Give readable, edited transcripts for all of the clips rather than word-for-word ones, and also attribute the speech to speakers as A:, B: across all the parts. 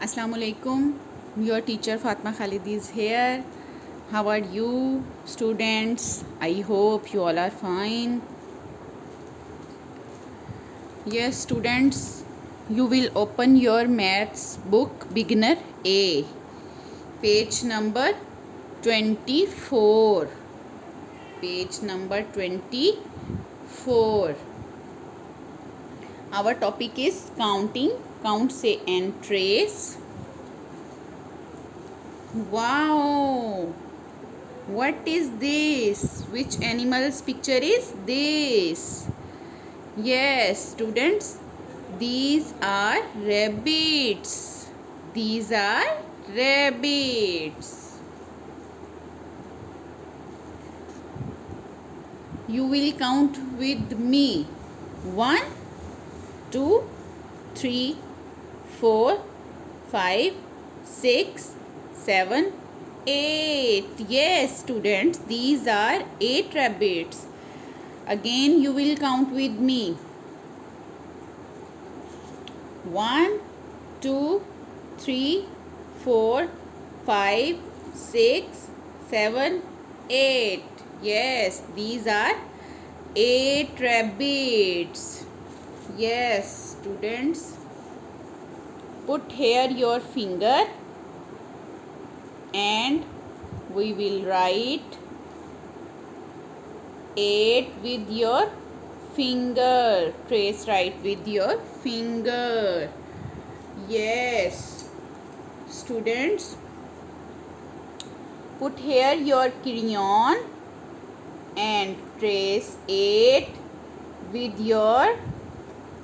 A: Assalamualaikum. Your teacher Fatma Khalid is here. How are you, students? I hope you all are fine. Yes, students, you will open your maths book Beginner A, page number 24. Page number 24. Our topic is counting. Count, say, and trace. Wow! What is this? Which animal's picture is this? Yes, students, these are rabbits. These are rabbits. You will count with me. 1, 2, 3, 4, 5, 6, 7, 8. Yes, students, these are 8 rabbits. Again, you will count with me. 1, 2, 3, 4, 5, 6, 7, 8. Yes, these are 8 rabbits. Yes, students, put here your finger and we will write 8 with your finger. Trace right with your finger. Yes, students, put here your crayon and trace 8 with your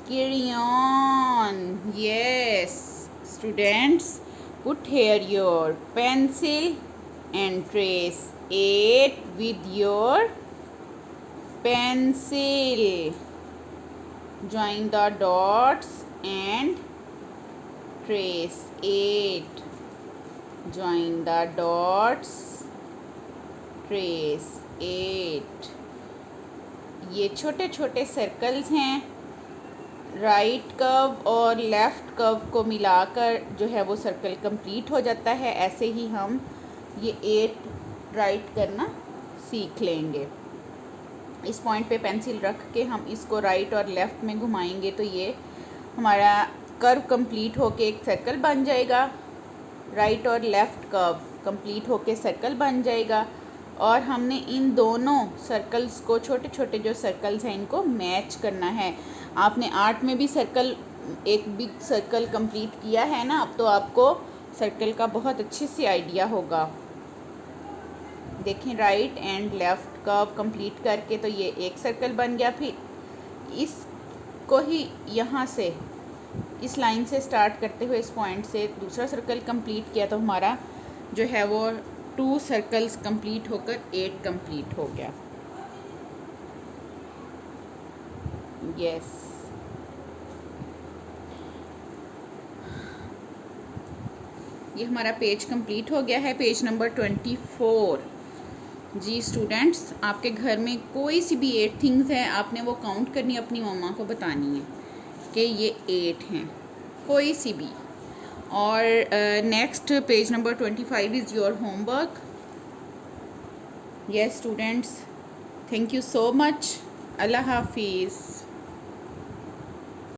A: crayon. Yes, students, put here your pencil and trace 8 with your pencil. Join the dots and trace 8. Join the dots, trace 8. ये छोटे छोटे circles हैं. Right curve और left curve को मिलाकर जो है वो सर्कल कंप्लीट हो जाता है. ऐसे ही हम ये 8 राइट करना सीख लेंगे. इस पॉइंट पे पेंसिल रख के हम इसको राइट और लेफ़्ट में घुमाएंगे तो ये हमारा कर्व कंप्लीट होके एक सर्कल बन जाएगा. राइट और लेफ़्ट कर्व कंप्लीट होके सर्कल बन जाएगा. और हमने इन दोनों सर्कल्स को, छोटे छोटे जो सर्कल्स हैं, इनको मैच करना है. आपने आर्ट में भी सर्कल, एक बिग सर्कल कंप्लीट किया है ना, अब तो आपको सर्कल का बहुत अच्छे से आइडिया होगा. देखें, right and left curve complete करके तो ये एक सर्कल बन गया. फिर इसको ही यहाँ से, इस लाइन से स्टार्ट करते हुए इस पॉइंट से दूसरा सर्कल कंप्लीट किया तो हमारा जो है वो 2 सर्कल्स कंप्लीट होकर 8 कंप्लीट हो गया. यस, ये हमारा पेज कंप्लीट हो गया है. Page number 24. जी स्टूडेंट्स, आपके घर में कोई सी भी 8 थिंग्स हैं, आपने वो काउंट करनी, अपनी मम्मा को बतानी है कि ये 8 हैं, कोई सी भी. और next page number 25 is your homework. Yes students, thank you so much. अल्लाह हाफिज़.